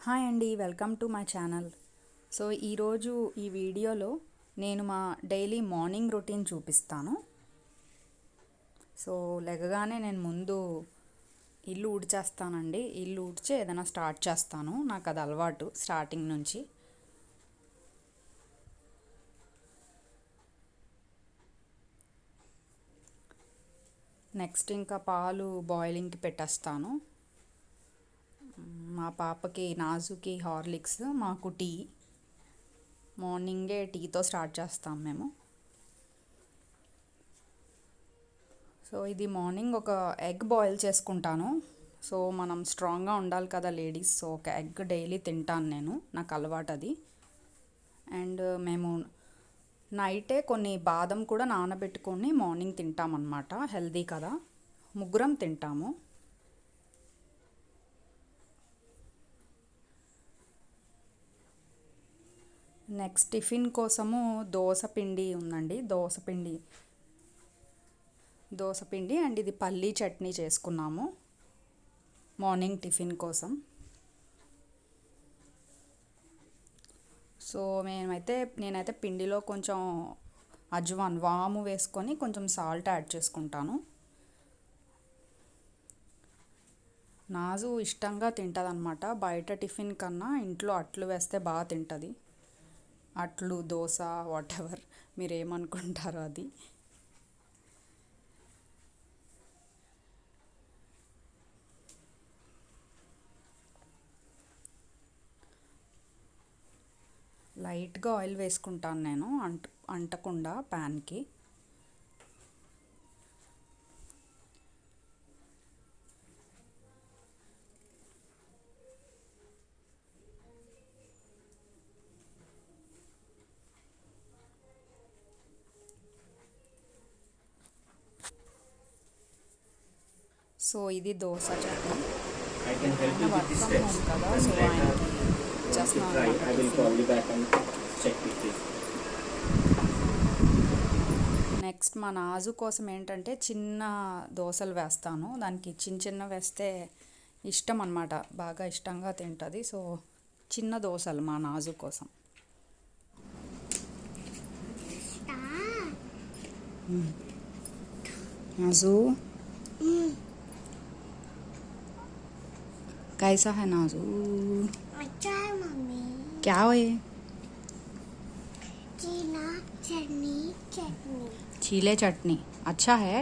Hi అండి, welcome to my channel. So ఈరోజు ఈ వీడియోలో నేను మా డైలీ మార్నింగ్ రొటీన్ చూపిస్తాను. సో లెగగానే నేను ముందు ఇల్లు ఊడ్చేస్తానండి. ఇల్లు ఊడ్చి ఏదైనా స్టార్ట్ చేస్తాను. నాకు అది అలవాటు స్టార్టింగ్ నుంచి. నెక్స్ట్ ఇంకా పాలు బాయిలింగ్కి పెట్టేస్తాను. మా పాపకి నాజుకి హార్లిక్స్, మాకు టీ. మార్నింగే టీతో స్టార్ట్ చేస్తాం మేము. సో ఇది మార్నింగ్ ఒక ఎగ్ బాయిల్ చేసుకుంటాను. సో మనం స్ట్రాంగ్గా ఉండాలి కదా లేడీస్. సో ఒక ఎగ్ డైలీ తింటాను నేను, నాకు అలవాటు అది. అండ్ మేము నైటే కొన్ని బాదం కూడా నానబెట్టుకొని మార్నింగ్ తింటామన్నమాట. హెల్దీ కదా, ముగ్గురం తింటాము. నెక్స్ట్ టిఫిన్ కోసము దోశ పిండి ఉందండి. దోశ పిండి అండ్ ఇది పల్లీ చట్నీ చేసుకున్నాము మార్నింగ్ టిఫిన్ కోసం. సో నేనైతే పిండిలో కొంచెం అజ్వాన్ వాము వేసుకొని కొంచెం సాల్ట్ యాడ్ చేసుకుంటాను. నాజు ఇష్టంగా తింటుంది అనమాట. బయట టిఫిన్ కన్నా ఇంట్లో అట్లు వేస్తే బాగా తింటుంది. అట్లు, దోశ, వాట్ ఎవర్ మీరు ఏమనుకుంటారో అది. లైట్గా ఆయిల్ వేసుకుంటాను నేను, అంటకుండా ప్యాన్కి. సో ఇది dosa chutney. Work from home కదా, సో ఆయనకి నెక్స్ట్ మా నాజు కోసం ఏంటంటే చిన్న దోశలు వేస్తాను. దానికి చిన్న వేస్తే ఇష్టం అన్నమాట, బాగా ఇష్టంగా తింటుంది. సో చిన్న దోశలు మా నాజు కోసం. नाजू कैसा है नाजू? अच्छा है मम्मी। क्या है ये? चीले चटनी अच्छा है.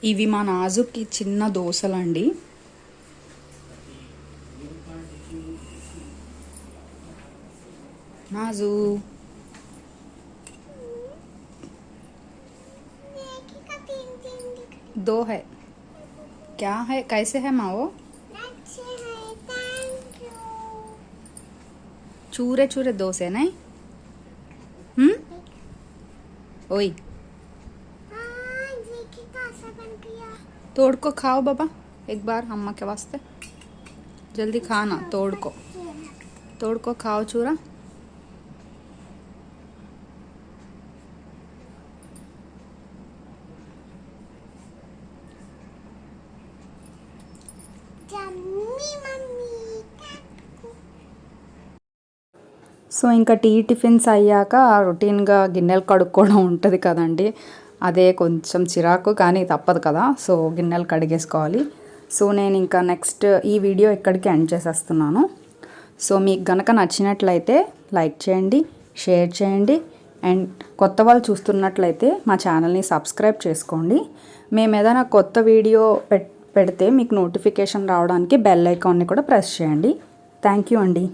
ఇవి మా నాజుకి చిన్న దోశలండి. नाजू दो है, क्या है, कैसे है माओ? चूरे चूरे दोसे नहीं? ओई तोड़ को खाओ बाबा एक बार अम्मा के वास्ते. जल्दी खाना, तोड़ को खाओ चूरा. సో ఇంకా టిఫిన్స్ అయ్యాక రొటీన్గా గిన్నెలు కడుక్కోవడం ఉంటుంది కదండి. అదే కొంచెం చిరాకు, కానీ తప్పదు కదా. సో గిన్నెలు కడిగేసుకోవాలి. సో నేను ఇంకా నెక్స్ట్ ఈ వీడియో ఇక్కడికి ఎండ్ చేసేస్తున్నాను. సో మీకు గనక నచ్చినట్లయితే లైక్ చేయండి, షేర్ చేయండి. అండ్ కొత్త వాళ్ళు చూస్తున్నట్లయితే మా ఛానల్ని సబ్స్క్రైబ్ చేసుకోండి. మేము ఏదైనా కొత్త వీడియో పెడితే మీకు నోటిఫికేషన్ రావడానికి బెల్ ఐకాన్ని కూడా ప్రెస్ చేయండి. థ్యాంక్ యూ అండి.